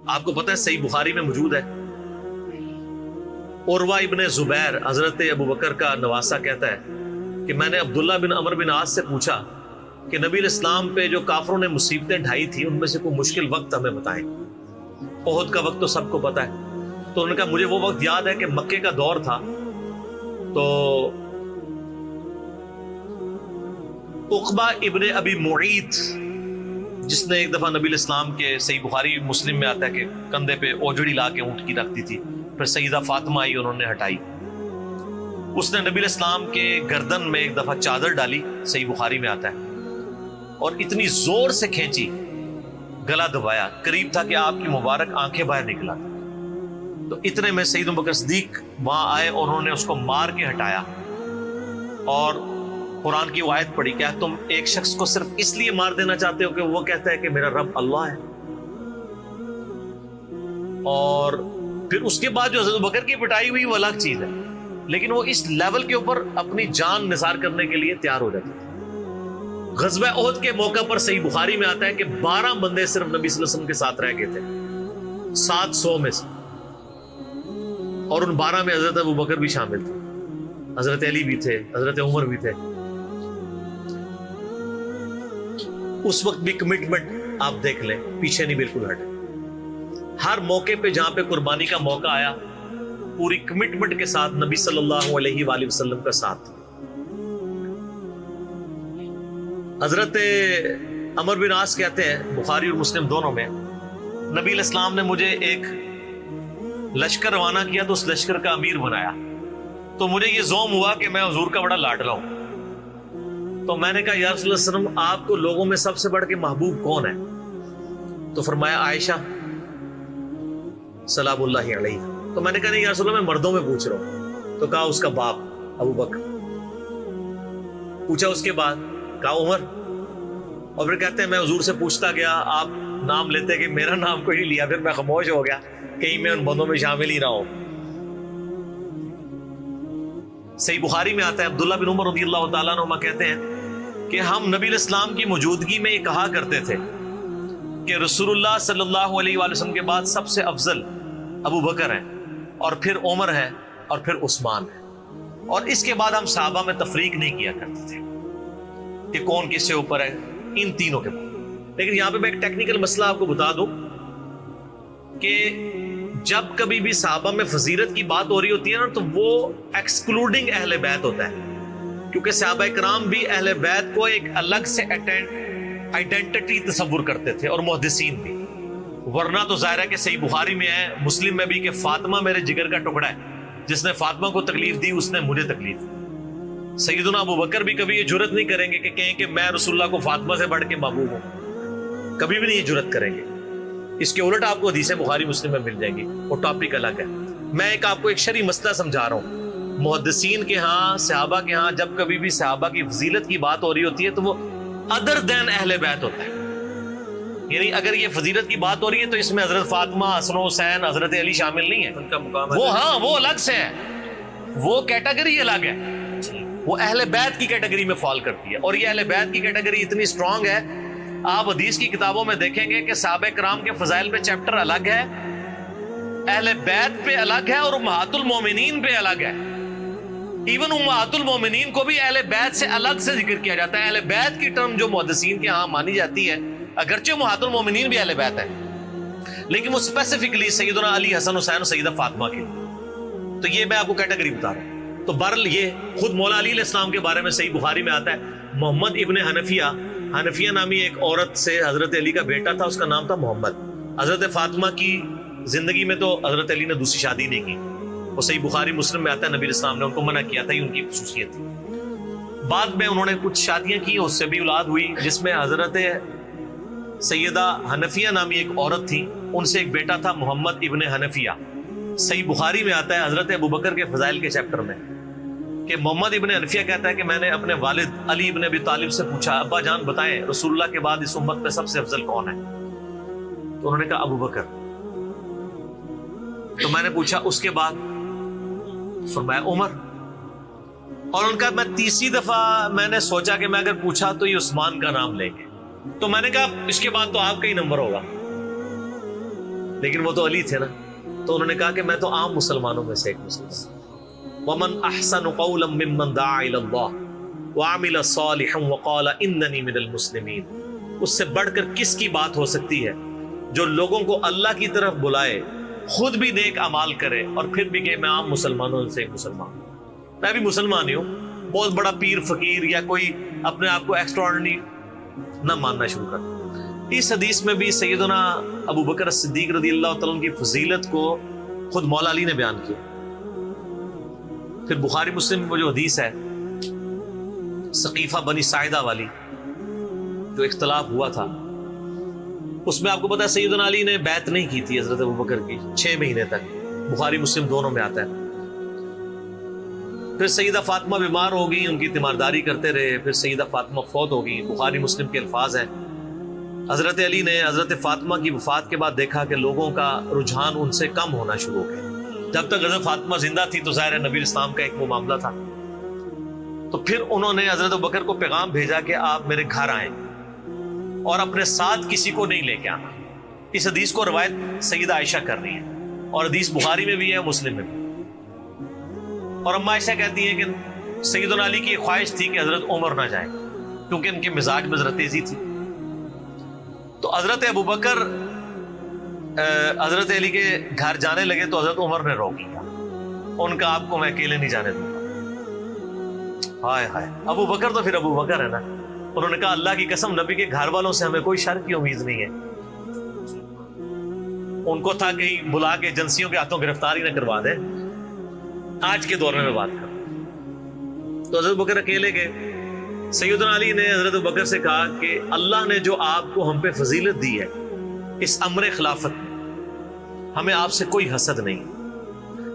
آپ کو پتہ ہے صحیح بخاری میں موجود ہے، عروہ ابن زبیر حضرت ابو بکر کا نواسہ کہتا ہے کہ میں نے عبداللہ بن عمر بن عاص سے پوچھا کہ نبی علیہ السلام پہ جو کافروں نے مصیبتیں ڈھائی تھی ان میں سے کوئی مشکل وقت ہمیں بتائیں۔ احد کا وقت تو سب کو پتہ ہے، تو انہوں نے کہا مجھے وہ وقت یاد ہے کہ مکے کا دور تھا، تو عقبہ ابن ابی معیط جس نے ایک دفعہ نبی علیہ السلام کے، صحیح بخاری مسلم میں آتا ہے کہ کندھے پہ اوجڑی لا کے اونٹ کی رکھتی تھی، پھر سیدہ فاطمہ آئی انہوں نے ہٹائی، اس نے نبی علیہ السلام کے گردن میں ایک دفعہ چادر ڈالی، صحیح بخاری میں آتا ہے، اور اتنی زور سے کھینچی گلا دبایا، قریب تھا کہ آپ کی مبارک آنکھیں باہر نکلا تھا۔ تو اتنے میں سیدنا ابو بکر صدیق وہاں آئے اور انہوں نے اس کو مار کے ہٹایا، اور قرآن کی وہ آیت پڑھی، کیا تم ایک شخص کو صرف اس لیے مار دینا چاہتے ہو کہ وہ کہتا ہے کہ میرا رب اللہ ہے؟ اور پھر اس کے بعد جو حضرت ابو بکر کی پٹائی ہوئی وہ الگ چیز ہے، لیکن وہ اس لیول کے اوپر اپنی جان نثار کرنے کے لیے تیار ہو جاتے تھے۔ غزوہ احد کے موقع پر صحیح بخاری میں آتا ہے کہ 12 بندے صرف نبی صلی اللہ علیہ وسلم کے ساتھ رہ گئے تھے 700 میں سے، اور ان 12 میں حضرت ابو بکر بھی شامل تھے، حضرت علی بھی تھے، حضرت عمر بھی تھے۔ اس وقت بھی کمٹمنٹ آپ دیکھ لیں، پیچھے نہیں بالکل ہٹے، ہر موقع پہ جہاں پہ قربانی کا موقع آیا پوری کمٹمنٹ کے ساتھ نبی صلی اللہ علیہ وآلہ وسلم کا ساتھ۔ حضرت عمر بن عاص کہتے ہیں بخاری اور مسلم دونوں میں، نبی علیہ السلام نے مجھے ایک لشکر روانہ کیا تو اس لشکر کا امیر بنایا، تو مجھے یہ زوم ہوا کہ میں حضور کا بڑا لاڈلا ہوں، تو میں نے کہا یا رسول اللہ صلی اللہ علیہ وسلم آپ کو لوگوں میں سب سے بڑھ کے محبوب کون ہے؟ تو فرمایا عائشہ سلام اللہ علیہ۔ تو میں نے کہا نہیں یا رسول اللہ میں مردوں میں پوچھ رہا ہوں، تو کہا اس کا باپ ابو بکر۔ پوچھا اس کے بعد، کہا عمر، اور پھر کہتے ہیں میں حضور سے پوچھتا گیا، آپ نام لیتے کہ میرا نام کوئی نہیں لیا، پھر میں خاموش ہو گیا کہیں میں ان بندوں میں شامل ہی نہ ہوں۔ صحیح بخاری میں آتا ہے عبداللہ بن عمر رضی اللہ تعالیٰ عنہما کہتے ہیں کہ ہم نبی علیہ السلام کی موجودگی میں یہ کہا کرتے تھے کہ رسول اللہ صلی اللہ علیہ وآلہ وسلم کے بعد سب سے افضل ابو بکر ہیں، اور پھر عمر ہے، اور پھر عثمان ہے، اور اس کے بعد ہم صحابہ میں تفریق نہیں کیا کرتے تھے کہ کون کس سے اوپر ہے، ان تینوں کے بعد۔ لیکن یہاں پہ میں ایک ٹیکنیکل مسئلہ آپ کو بتا دوں کہ جب کبھی بھی صحابہ میں فضیلت کی بات ہو رہی ہوتی ہے نا، تو وہ ایکسکلوڈنگ اہل بیت ہوتا ہے، کیونکہ صحابہ کرام بھی اہل بیت کو ایک الگ سے آئیڈینٹی تصور کرتے تھے، اور محدثین بھی، ورنہ تو ظاہر ہے کہ صحیح بخاری میں ہے، مسلم میں بھی، کہ فاطمہ میرے جگر کا ٹکڑا ہے، جس نے فاطمہ کو تکلیف دی اس نے مجھے تکلیف دی۔ سیدنا ابو بکر بھی کبھی یہ جرت نہیں کریں گے کہ کہیں کہ میں رسول اللہ کو فاطمہ سے بڑھ کے محبوب ہوں، کبھی بھی نہیں یہ جرت کریں گے۔ اس کے الٹ آپ کو حدیثیں بخاری مسلم میں مل جائیں گی، وہ ٹاپک الگ ہے۔ میں آپ کو ایک شرعی مسئلہ سمجھا رہا ہوں، محدثین کے ہاں، صحابہ کے ہاں جب کبھی بھی صحابہ کی فضیلت کی بات ہو رہی ہوتی ہے تو وہ ادر دین اہل بیت ہوتا ہے، یعنی اگر یہ فضیلت کی بات ہو رہی ہے تو اس میں حضرت فاطمہ، حسن و حسین، حضرت علی شامل نہیں ہے، ان کا مقام وہ ہاں وہ الگ سے ہے، وہ کیٹیگری الگ ہے، وہ اہل بیت کی کیٹیگری میں فال کرتی ہے، اور یہ اہل بیت کی کیٹیگری اتنی سٹرونگ ہے، آپ حدیث کی کتابوں میں دیکھیں گے کہ صحابہ کرام کے فضائل پہ چیپٹر الگ ہے، اہل بیت پہ الگ ہے، اور امہات المومنین پہ الگ ہے۔ ایون امہات المومنین کو بھی اہل بیت سے الگ سے ذکر کیا جاتا ہے۔ اہل بیت کی ٹرم جو محدثین کے ہاں مانی جاتی ہے، اگرچہ امہات المومنین بھی اہل بیت ہے، لیکن وہ اسپیسیفکلی سیدنا علی، حسن حسین اور سیدہ فاطمہ کے، تو یہ میں آپ کو کیٹیگری بتا رہا ہوں۔ تو بہرحال یہ خود مولا علی علیہ السلام کے بارے میں صحیح بخاری میں آتا ہے، محمد ابن حنفیہ نامی ایک عورت سے حضرت علی کا بیٹا تھا، اس کا نام تھا محمد۔ حضرت فاطمہ کی زندگی میں تو حضرت علی نے دوسری شادی نہیں کی، وہ صحیح بخاری مسلم میں آتا ہے نبی علیہ السلام نے ان کو منع کیا تھا، یہ ان کی خصوصیت تھی۔ بعد میں انہوں نے کچھ شادیاں کی، اس سے بھی اولاد ہوئی، جس میں حضرت سیدہ حنفیہ نامی ایک عورت تھی، ان سے ایک بیٹا تھا محمد ابن حنفیہ۔ صحیح بخاری میں آتا ہے حضرت ابو بکر کے فضائل کے چیپٹر میں کہ محمد ابن حنفیہ کہتا ہے کہ میں نے اپنے والد علی ابن ابی طالب سے پوچھا، ابا جان بتائیں رسول اللہ کے بعد اس امت میں سب سے افضل کون ہے؟ تو انہوں نے کہا ابو بکر۔ تو میں نے پوچھا اس کے بعد؟ فرمایا عمر۔ اور ان کا میں تیسری دفعہ میں نے سوچا کہ میں اگر پوچھا تو یہ عثمان کا نام لیں گے، تو میں نے کہا اس کے بعد تو آپ کا ہی نمبر ہوگا، لیکن وہ تو علی تھے نا، تو انہوں نے کہا کہ میں تو عام مسلمانوں میں سے ایک مسلمان۔ وَمَنْ أَحْسَنُ قَوْلًا مِّمَّنْ دَعَا إِلَى اللَّهِ وَعَمِلَ صَالِحًا وَقَالَ إِنَّنِي مِنَ الْمُسْلِمِينَ۔ اس سے بڑھ کر کس کی بات ہو سکتی ہے جو لوگوں کو اللہ کی طرف بلائے، خود بھی نیک اعمال کرے اور پھر بھی کہ میں عام مسلمانوں سے ایک مسلمان ہوں، میں بھی مسلمان ہی ہوں، بہت بڑا پیر فقیر یا کوئی اپنے آپ کو ایکسٹراڈنری نہ ماننا شروع کر۔ اس حدیث میں بھی سیدنا ابو بکر صدیق رضی اللہ تعالیٰ عنہ کی فضیلت کو خود مولا علی نے بیان کیا۔ پھر بخاری مسلم میں وہ جو حدیث ہے سقیفہ بنی ساعدہ والی، جو اختلاف ہوا تھا، اس میں آپ کو پتا ہے سیدنا علی نے بیعت نہیں کی تھی حضرت ابو بکر کی 6 مہینے تک، بخاری مسلم دونوں میں آتا ہے۔ پھر سیدہ فاطمہ بیمار ہو گئی، ان کی تیمارداری کرتے رہے، پھر سیدہ فاطمہ فوت ہو گئی۔ بخاری مسلم کے الفاظ ہیں، حضرت علی نے حضرت فاطمہ کی وفات کے بعد دیکھا کہ لوگوں کا رجحان ان سے کم ہونا شروع ہو گیا۔ جب تک حضرت فاطمہ زندہ تھی تو ظاہر نبی اسلام کا ایک وہ معاملہ تھا، تو پھر انہوں نے حضرت ابوبکر کو پیغام بھیجا کہ آپ میرے گھر آئیں اور اپنے ساتھ کسی کو نہیں لے کے آنا۔ اس حدیث کو روایت سیدہ عائشہ کر رہی ہے اور حدیث بخاری میں بھی ہے، مسلم میں بھی۔ اور اما عائشہ کہتی ہیں کہ سیدنا علی کی ایک خواہش تھی کہ حضرت عمر نہ جائیں کیونکہ ان کے مزاج میں ذرا تیزی تھی۔ تو حضرت ابوبکر حضرت علی کے گھر جانے لگے تو حضرت عمر نے روک لیا، ان کا آپ کو میں اکیلے نہیں جانے دوں گا۔ ہائے ہائے، ابو بکر تو پھر ابو بکر ہے نا، انہوں نے کہا اللہ کی قسم نبی کے گھر والوں سے ہمیں کوئی شر کی امید نہیں ہے۔ ان کو تھا کہ بلا کے ایجنسیوں کے ہاتھوں گرفتاری نہ کروا دیں، آج کے دور میں بات کر۔ تو حضرت بکر اکیلے گئے۔ سیدنا علی نے حضرت بکر سے کہا کہ اللہ نے جو آپ کو ہم پہ فضیلت دی ہے اس امر خلافت میں، ہمیں آپ سے کوئی حسد نہیں،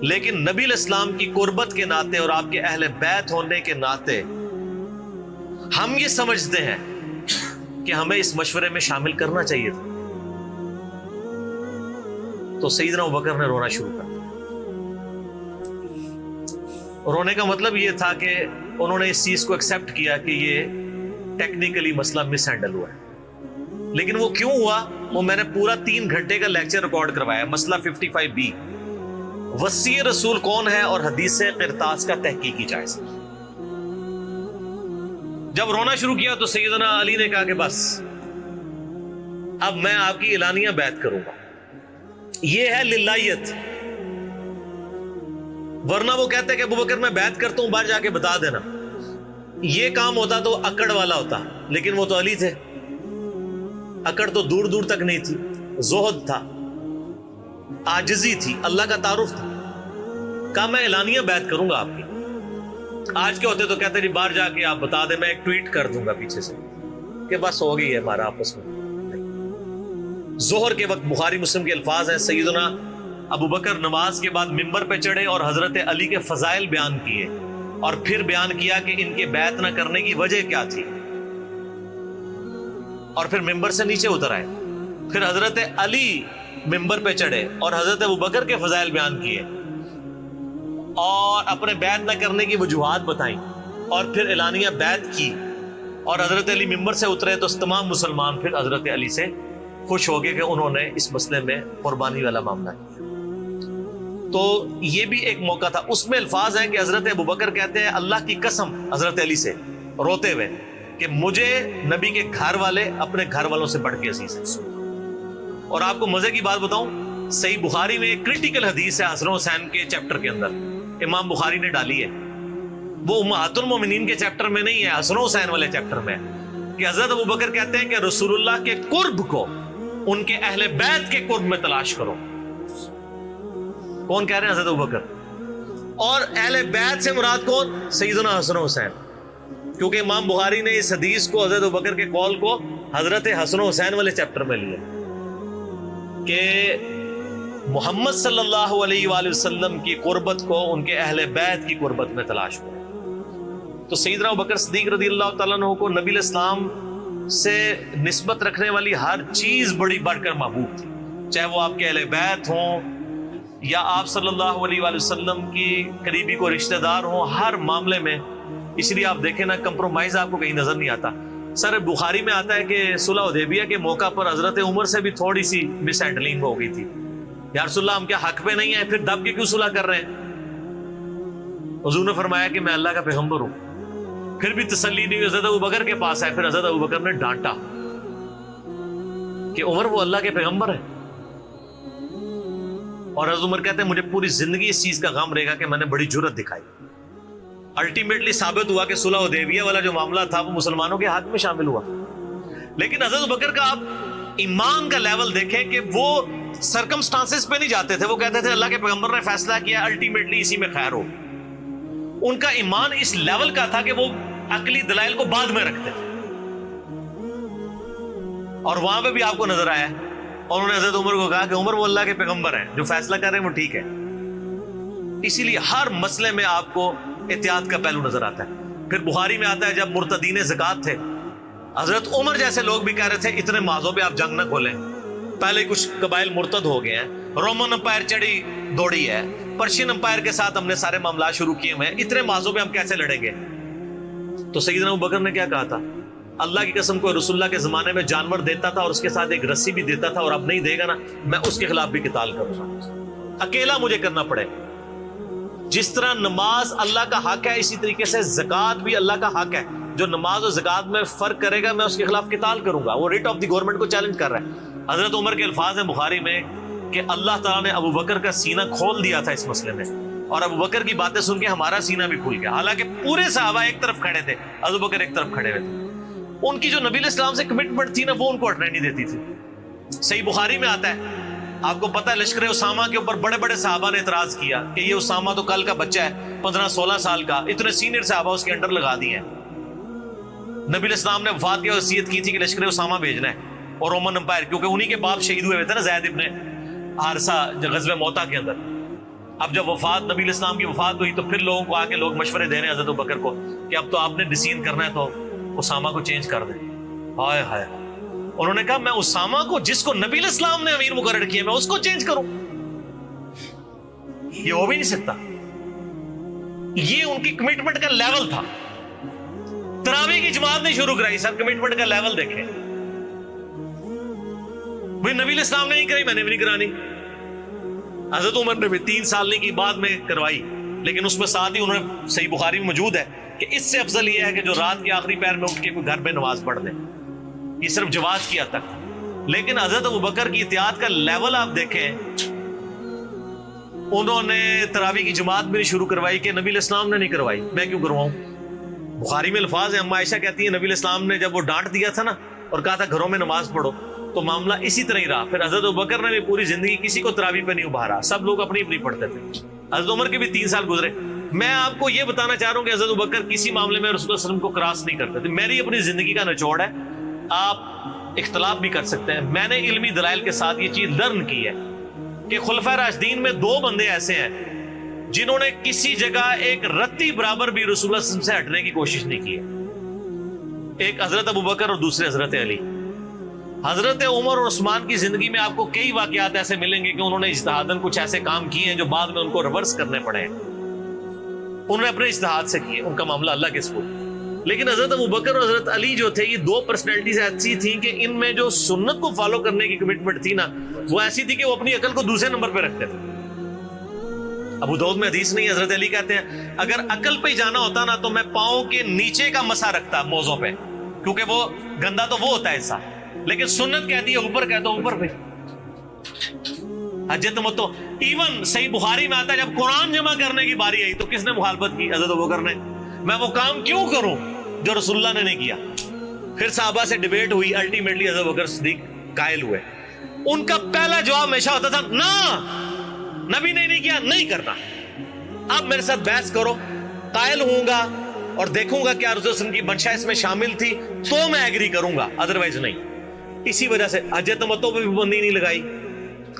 لیکن نبی الاسلام کی قربت کے ناطے اور آپ کے اہل بیت ہونے کے ناطے ہم یہ سمجھتے ہیں کہ ہمیں اس مشورے میں شامل کرنا چاہیے تھا۔ تو سیدنا ابوبکر نے رونا شروع کر دیا۔ رونے کا مطلب یہ تھا کہ انہوں نے اس چیز کو ایکسیپٹ کیا کہ یہ ٹیکنیکلی مسئلہ مس ہینڈل ہوا ہے، لیکن وہ کیوں ہوا وہ میں نے پورا 3 گھنٹے کا لیکچر ریکارڈ کروایا، مسئلہ 55B، وصی رسول کون ہے اور حدیث قرطاس کا تحقیقی جائزہ۔ جب رونا شروع کیا تو سیدنا علی نے کہا کہ بس اب میں آپ کی اعلانیہ بیعت کروں گا، یہ ہے للہیت، ورنہ وہ کہتے کہ ابوبکر میں بیعت کرتا ہوں باہر جا کے بتا دینا، یہ کام ہوتا تو اکڑ والا ہوتا، لیکن وہ تو علی تھے، اکڑ تو دور دور تک نہیں تھی، زہد تھا، عاجزی تھی، اللہ کا تعارف تھا۔ کہا میں اعلانیہ بیعت کروں گا آپ کی۔ آج کے ہوتے تو کہتے نہیں باہر جا کے آپ بتا دیں، میں ایک ٹویٹ کر دوں گا پیچھے سے کہ بس ہو گئی ہے ہمارا آپس میں۔ ظہر کے وقت بخاری مسلم کے الفاظ ہیں، سیدنا ابوبکر نماز کے بعد ممبر پہ چڑھے اور حضرت علی کے فضائل بیان کیے اور پھر بیان کیا کہ ان کے بیعت نہ کرنے کی وجہ کیا تھی، اور پھر ممبر سے نیچے اتر آئے۔ پھر حضرت علی ممبر پہ چڑھے اور حضرت ابوبکر کے فضائل بیان کیے اور اپنے بیعت نہ کرنے کی وجوہات بتائیں، اور پھر اعلانیہ بیعت کی، اور حضرت علی ممبر سے اترے تو تمام مسلمان پھر حضرت علی سے خوش ہو گئے کہ انہوں نے اس مسئلے میں قربانی والا معاملہ کیا۔ تو یہ بھی ایک موقع تھا۔ اس میں الفاظ ہیں کہ حضرت ابوبکر کہتے ہیں اللہ کی قسم حضرت علی سے روتے ہوئے کہ مجھے نبی کے گھر والے اپنے گھر والوں سے بڑھ کے عزیز ہیں۔ اور آپ کو مزے کی بات بتاؤں، صحیح بخاری میں ایک کریٹیکل حدیث ہے حسن و حسین کے چیپٹر کے اندر، امام بخاری نے ڈالی ہے، وہ امہات المومنین کے چیپٹر میں نہیں ہے، حسن و حسین والے چیپٹر میں ہے، کہ حضرت ابوبکر کہتے ہیں کہ رسول اللہ کے قرب کو ان کے اہل بیت کے قرب میں تلاش کرو۔ کون کہہ رہے ہیں؟ حضرت ابوبکر۔ اور اہل بیت سے مراد کون؟ سیدنا حسن و حسین، کیونکہ امام بخاری نے اس حدیث کو حضرت ابوبکر کے قول کو حضرت حسن و حسین والے چیپٹر میں لیا کہ محمد صلی اللہ علیہ وآلہ وسلم کی قربت کو ان کے اہل بیت کی قربت میں تلاش کرو۔ تو سیدنا ابوبکر صدیق رضی اللہ تعالیٰ عنہ کو نبی الاسلام سے نسبت رکھنے والی ہر چیز بڑی بڑھ کر محبوب تھی، چاہے وہ آپ کے اہل بیت ہوں یا آپ صلی اللہ علیہ وآلہ وسلم کی قریبی کو رشتہ دار ہوں، ہر معاملے میں۔ اس لیے آپ دیکھیں نا، کمپرومائز آپ کو کہیں نظر نہیں آتا۔ سر بخاری میں آتا ہے کہ صلح حدیبیہ کے موقع پر حضرت عمر سے بھی تھوڑی سی مس ہینڈلنگ ہو گئی تھی، یا رسول اللہ ہم کیا حق پہ نہیں ہیں، پھر دب کے کیوں صلح کر رہے ہیں؟ حضور نے فرمایا کہ میں اللہ کا پیغمبر ہوں۔ پھر بھی تسلی نہیں ہوئی، حضرت ابوبکر کے پاس آئے، پھر حضرت ابوبکر نے ڈانٹا کہ عمر وہ اللہ کے پیغمبر ہے۔ اور حضرت عمر کہتے ہیں مجھے پوری زندگی اس چیز کا غم رہے گا کہ میں نے بڑی جرأت دکھائی۔ الٹیمیٹلی ثابت ہوا کہ صلح حدیبیہ والا جو معاملہ تھا وہ مسلمانوں کے حق میں شامل ہوا، لیکن حضرت ابوبکر کا آپ ایمان کا لیول دیکھیں کہ وہ سرکمسٹانسز پہ نہیں جاتے تھے، وہ کہتے تھے اللہ کے پیغمبر نے فیصلہ کیا، الٹیمیٹلی اسی میں خیر ہو۔ ان کا ایمان اس لیول کا تھا کہ وہ عقلی دلائل کو بعد میں رکھتے تھے، اور وہاں پہ بھی آپ کو نظر آیا ہے۔ اور انہوں نے حضرت عمر کو کہا کہ عمر وہ اللہ کے پیغمبر ہیں، جو فیصلہ کر رہے ہیں وہ ٹھیک ہے۔ اسی لیے ہر مسئلے میں آپ کو احتیاط کا پہلو نظر آتا ہے۔ پھر بخاری میں آتا ہے جب مرتدین زکات تھے، حضرت عمر جیسے لوگ بھی کہہ رہے تھے اتنے مازوں پہ آپ جنگ نہ کھولیں، پہلے کچھ قبائل مرتد ہو گئے ہیں، رومن امپائر چڑھی دوڑی ہے، پرشین امپائر کے ساتھ ہم نے سارے معاملات شروع کیے ہوئے ہیں، اتنے مازوں پہ ہم کیسے لڑیں گے؟ تو سیدنا ابوبکر نے کیا کہا تھا؟ اللہ کی قسم کو رسول اللہ کے زمانے میں جانور دیتا تھا اور اس کے ساتھ ایک رسی بھی دیتا تھا، اور اب نہیں دے گا نا میں اس کے خلاف بھی قتال کروں گا، اکیلا مجھے کرنا پڑے۔ جس طرح نماز اللہ کا حق ہے، اسی طریقے سے زکات بھی اللہ کا حق ہے۔ جو نماز اور زکات میں فرق کرے گا میں اس کے خلاف قتال کروں گا۔ وہ ریٹ آف دی گورنمنٹ کو چیلنج کر رہا ہے۔ حضرت عمر کے الفاظ ہیں بخاری میں کہ اللہ تعالیٰ نے ابوبکر کا سینہ کھول دیا تھا اس مسئلے میں، اور ابوبکر کی باتیں سن کے ہمارا سینہ بھی کھل گیا، حالانکہ پورے صحابہ ایک طرف کھڑے تھے، ابوبکر ایک طرف کھڑے ہوئے تھے۔ ان کی جو نبی علیہ السلام سے کمٹمنٹ تھی نا وہ ان کو ہٹنے نہیں دیتی تھی۔ صحیح بخاری میں آتا ہے، آپ کو پتہ ہے لشکر اسامہ کے اوپر بڑے بڑے صحابہ نے اعتراض کیا کہ یہ اسامہ تو کل کا بچہ ہے 15-16 سال کا، اتنے سینئر صحابہ اس کے انڈر لگا دیے ہیں۔ نبی علیہ السلام نے وفات کی وصیت کی تھی کہ لشکر اسامہ بھیجنا ہے، اور رومن امپائر کیونکہ انہی کے باپ شہید ہوئے تھے نا، زید ابن حارثہ غزوہ موتا کے اندر۔ اب جب وفات نبی علیہ السلام کی وفات ہوئی تو پھر لوگوں کو آ کے لوگ مشورے دے رہے ہیں حضرت ابوبکر کو کہ اب تو آپ نے ڈیسیژن کرنا ہے تو اسامہ کو چینج کر دیں۔ ہائے ہائے، انہوں نے کہا میں اسامہ کو جس کو نبی علیہ السلام نے امیر مقرر کیا میں اس کو چینج کروں؟ یہ ہو بھی نہیں سکتا۔ یہ ان کی کمٹمنٹ کا لیول تھا۔ تراویح کی جماعت نہیں شروع کرائی، سر کمٹمنٹ کا لیول دیکھیں۔ بھئی نبی علیہ السلام نے نہیں کرائی، میں نے بھی نہیں کرانی۔ حضرت عمر نے بھی 3 سال نہیں کی، بعد میں کروائی، لیکن اس میں ساتھ ہی انہوں نے، صحیح بخاری میں موجود ہے کہ اس سے افضل یہ ہے کہ جو رات کے آخری پہر میں اٹھ کے کوئی گھر میں نماز پڑھ دے، یہ صرف جواز کی حد تک۔ لیکن حضرت ابوبکر کی اطاعت کا لیول آپ دیکھیں، انہوں نے تراویح کی جماعت بھی نہیں شروع کروائی کہ نبی علیہ السلام نے نہیں کروائی، میں کیوں کرواؤں؟ بخاری میں الفاظ ہیں، اما عائشہ کہتی ہیں نبی علیہ السلام نے جب وہ ڈانٹ دیا تھا نا اور کہا تھا گھروں میں نماز پڑھو، تو معاملہ اسی طرح ہی رہا۔ پھر حضرت ابوبکر نے بھی پوری زندگی کسی کو تراویح پہ نہیں ابھارا، سب لوگ اپنی اپنی پڑھتے تھے۔ حضرت عمر کے بھی 3 سال گزرے۔ میں آپ کو یہ بتانا چاہ رہا ہوں کہ حضرت ابوبکر کسی معاملے میں رسول اللہ صلی اللہ علیہ وسلم کو کراس نہیں کرتے تھے۔ میری اپنی زندگی کا نچوڑ ہے، آپ اختلاف بھی کر سکتے ہیں۔ میں نے علمی دلائل کے ساتھ یہ چیز لرن کی ہے کہ خلفائے راشدین میں 2 بندے ایسے ہیں جنہوں نے کسی جگہ ایک رتی برابر بھی رسول اللہ صلی اللہ علیہ وسلم سے ہٹنے کی کوشش نہیں کی ہے۔ ایک حضرت ابوبکر اور دوسرے حضرت علی۔ حضرت عمر اور عثمان کی زندگی میں آپ کو کئی واقعات ایسے ملیں گے کہ انہوں نے اجتہاداً کچھ ایسے کام کیے ہیں جو بعد میں ان کو ریورس کرنے پڑے ہیں، انہوں نے اپنے اجتہاد سے کیے، ان کا معاملہ اللہ کے سپرد۔ لیکن حضرت ابوبکر اور حضرت علی جو تھے، یہ 2 پرسنالٹیز ایسی تھیں کہ ان میں جو سنت کو فالو کرنے کی کمٹمنٹ تھی نا وہ ایسی تھی کہ وہ اپنی عقل کو دوسرے نمبر پہ رکھتے تھے۔ ابو داؤد میں حدیث نہیں، حضرت علی کہتے ہیں اگر عقل پہ جانا ہوتا نا تو میں پاؤں کے نیچے کا مسا رکھتا موزوں پہ، کیونکہ وہ گندا تو وہ ہوتا ہے ایسا، لیکن سنت کہتی ہے اوپر، کہتا اوپر پہ حج تمتع۔ ایون صحیح بخاری میں آتا ہے جب قرآن جمع کرنے کی باری آئی تو کس نے مخالفت کی؟ حضرت ابوبکر نے۔ میں وہ کام کیوں کروں جو رسول اللہ نے نہیں کیا؟ پھر صحابہ سے ڈیبیٹ ہوئی، الٹیمیٹلی حضرت ابوبکر صدیق قائل ہوئے۔ ان کا پہلا جواب ہمیشہ ہوتا تھا نا، نبی نے نہیں کیا، نہیں کرنا۔ اب میرے ساتھ بحث کرو، قائل ہوں گا اور دیکھوں گا کیا رسول اللہ صلی اللہ علیہ وسلم کی منشا اس میں شامل تھی تو میں ایگری کروں گا، ادروائز نہیں۔ اسی وجہ سے حج تمتع پہ بھی پابندی نہیں لگائی،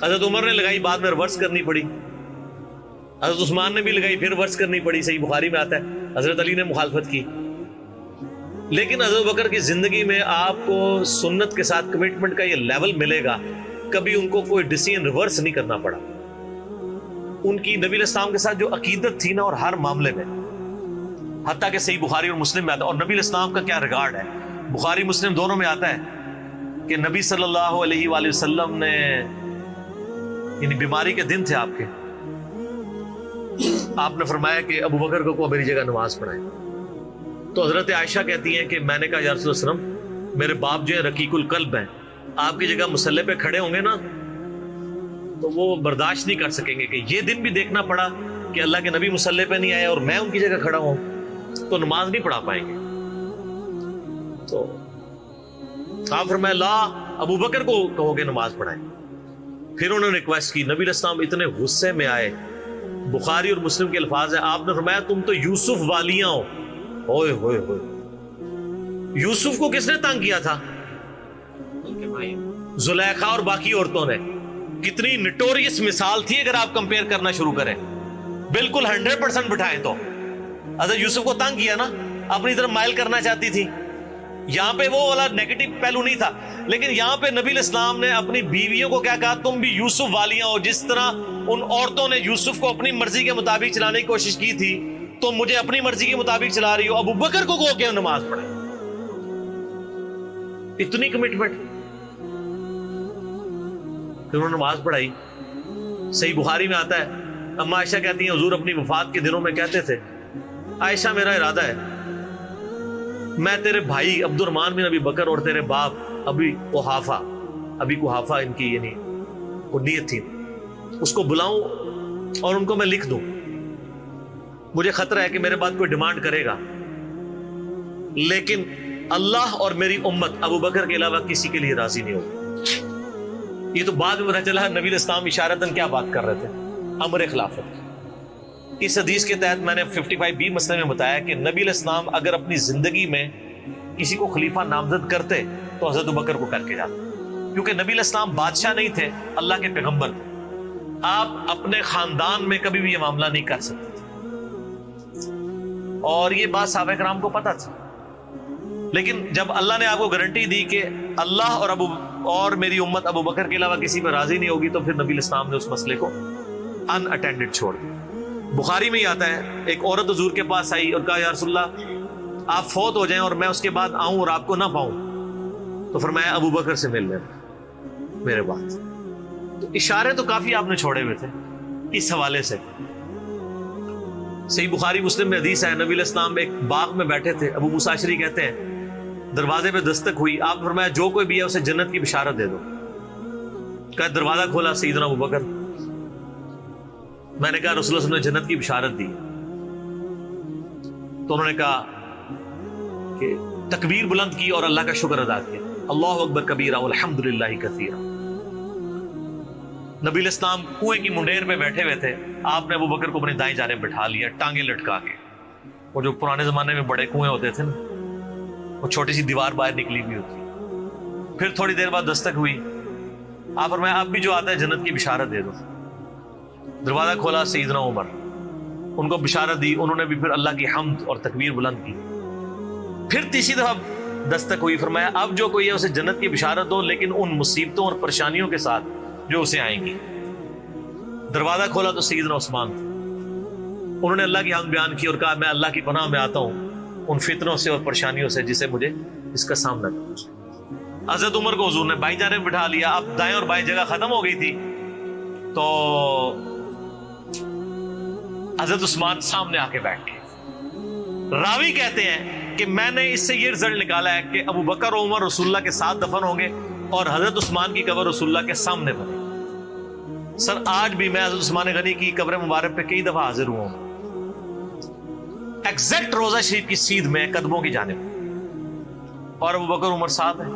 حضرت عمر نے لگائی، بعد میں ریورس کرنی پڑی، حضرت عثمان نے بھی لگائی، پھر ریورس کرنی پڑی، صحیح بخاری میں آتا ہے حضرت علی نے مخالفت کی۔ لیکن حضرت بکر کی زندگی میں آپ کو سنت کے ساتھ کمٹمنٹ کا یہ لیول ملے گا، کبھی ان کو کوئی ڈیسیژن ریورس نہیں کرنا پڑا۔ ان کی نبی علیہ السلام کے ساتھ جو عقیدت تھی نا، اور ہر معاملے میں، حتیٰ کہ صحیح بخاری اور مسلم میں آتا ہے، اور نبی علیہ السلام کا کیا ریگارڈ ہے، بخاری مسلم دونوں میں آتا ہے کہ نبی صلی اللہ علیہ وآلہ وسلم نے یعنی بیماری کے دن تھے آپ کے. آپ نے فرمایا کہ ابو بکر کو میری جگہ نماز پڑھائے. تو حضرت عائشہ کہتی ہیں کہ میں نے کہا یا رسول اللہ صلی اللہ علیہ وسلم میرے باپ جو ہے رقیق القلب ہیں, آپ کی جگہ مصلی پہ کھڑے ہوں گے نا تو وہ برداشت نہیں کر سکیں گے کہ یہ دن بھی دیکھنا پڑا کہ اللہ کے نبی مصلی پہ نہیں آئے اور میں ان کی جگہ کھڑا ہوں, تو نماز نہیں پڑھا پائیں گے. تو آپ فرمایا لا, ابو بکر کو کہو کہ نماز پڑھائیں. پھر انہوں نے ریکویسٹ کی, نبی علیہ السلام اتنے غصے میں آئے. بخاری اور مسلم کے الفاظ ہیں, آپ نے فرمایا تم تو یوسف والیاں ہو. ہوئے ہوئے ہوئے, یوسف کو کس نے تنگ کیا تھا؟ زلیخا اور باقی عورتوں نے. کتنی نٹوریس مثال تھی اگر آپ کمپیئر کرنا شروع کریں. بالکل 100% بٹھائیں تو حضرت یوسف کو تنگ کیا نا, اپنی طرف مائل کرنا چاہتی تھی. یہاں پہ وہ والا نیگیٹو پہلو نہیں تھا, لیکن یہاں پہ نبی علیہ السلام نے اپنی بیویوں کو کیا کہا, تم بھی یوسف والیاں ہو. جس طرح ان عورتوں نے یوسف کو اپنی مرضی کے مطابق چلانے کی کوشش کی تھی, تو مجھے اپنی مرضی کے مطابق چلا رہی ہو. ابو بکر کو کہو کہ نماز پڑھے. اتنی کمٹمنٹ. پھر انہوں نے نماز پڑھائی. صحیح بخاری میں آتا ہے, اما عائشہ کہتی ہیں حضور اپنی وفات کے دنوں میں کہتے تھے, عائشہ میرا ارادہ ہے میں تیرے بھائی عبد الرحمن بن ابی بکر اور تیرے باپ ابی قحافہ ان کی یعنی وہ نیت تھی, اس کو بلاؤں اور ان کو میں لکھ دوں. مجھے خطرہ ہے کہ میرے بعد کوئی ڈیمانڈ کرے گا, لیکن اللہ اور میری امت ابو بکر کے علاوہ کسی کے لیے راضی نہیں ہوگی. یہ تو بعد میں پتہ چلا نبی علیہ السلام اشارتاً کیا بات کر رہے تھے, امر خلافت. اس حدیث کے تحت میں نے 55B مسئلے میں بتایا کہ نبی علیہ السلام اگر اپنی زندگی میں کسی کو خلیفہ نامزد کرتے تو حضرت ابو بکر کو کر کے جاتے, کیونکہ نبی علیہ السلام بادشاہ نہیں تھے, اللہ کے پیغمبر تھے. آپ اپنے خاندان میں کبھی بھی یہ معاملہ نہیں کر سکتے تھے, اور یہ بات صحابہ کرام کو پتہ تھی. لیکن جب اللہ نے آپ کو گارنٹی دی کہ اللہ اور میری امت ابو بکر کے علاوہ کسی پہ راضی نہیں ہوگی, تو پھر نبی علیہ السلام نے اس مسئلے کو ان اٹینڈڈ چھوڑ دیا. بخاری میں ہی آتا ہے, ایک عورت حضور کے پاس آئی اور کہا یا رسول اللہ آپ فوت ہو جائیں اور میں اس کے بعد آؤں اور آپ کو نہ پاؤں, تو فرمایا ابو بکر سے مل لینا میرے بعد. تو اشارے تو کافی آپ نے چھوڑے ہوئے تھے اس حوالے سے. صحیح بخاری مسلم میں حدیث ہے, نبی علیہ السلام ایک باغ میں بیٹھے تھے, ابو موسیٰ اشعری کہتے ہیں دروازے پہ دستک ہوئی, آپ فرمایا جو کوئی بھی ہے اسے جنت کی بشارت دے دو. کہا دروازہ کھولا سیدنا ابو بکر. میں نے کہا رسول اللہ صلی اللہ علیہ وسلم نے جنت کی بشارت دی. تو انہوں نے کہا کہ تکبیر بلند کی اور اللہ کا شکر ادا کیا, اللہ اکبر کبیرہ والحمدللہ کثیرہ. نبی علیہ السلام کنویں کی منڈیر میں بیٹھے ہوئے تھے, آپ نے ابو بکر کو اپنی دائیں جانب بٹھا لیا ٹانگیں لٹکا کے. وہ جو پرانے زمانے میں بڑے کنویں ہوتے تھے نا, وہ چھوٹی سی دیوار باہر نکلی ہوئی ہوتی. پھر تھوڑی دیر بعد دستک ہوئی, آپ فرمایا اب بھی جو آتا ہے جنت کی بشارت دے دو. دروازہ کھولا سیدنا عمر, ان کو بشارت دی. انہوں نے بھی پھر اللہ کی حمد اور تکبیر بلند کی. پھر تیسری دفعہ دستک ہوئی, فرمایا اب جو کوئی ہے اسے جنت کی بشارت دو, لیکن ان مصیبتوں اور پریشانیوں کے ساتھ جو اسے آئیں گی. دروازہ کھولا تو سیدنا عثمان تھے. انہوں نے اللہ کی حمد بیان کی اور کہا میں اللہ کی پناہ میں آتا ہوں ان فتنوں سے اور پریشانیوں سے جسے مجھے اس کا سامنا کرنا. حضرت عمر کو حضور نے بائیں جانب بٹھا لیا. اب دائیں اور بائیں جگہ ختم ہو گئی تھی, تو حضرت عثمان سامنے آ کے بیٹھ گئے. راوی کہتے ہیں کہ میں نے اس سے یہ رزلٹ نکالا ہے کہ ابو بکر و عمر رسول اللہ کے ساتھ دفن ہوں گے اور حضرت عثمان کی قبر رسول اللہ کے سامنے بنے. سر آج بھی میں حضرت عثمان غنی کی قبر مبارک پہ کئی دفعہ حاضر ہوا ہوں, ایگزیکٹ روضہ شریف کی سیدھ میں قدموں کی جانب, اور ابو بکر عمر ساتھ ہیں.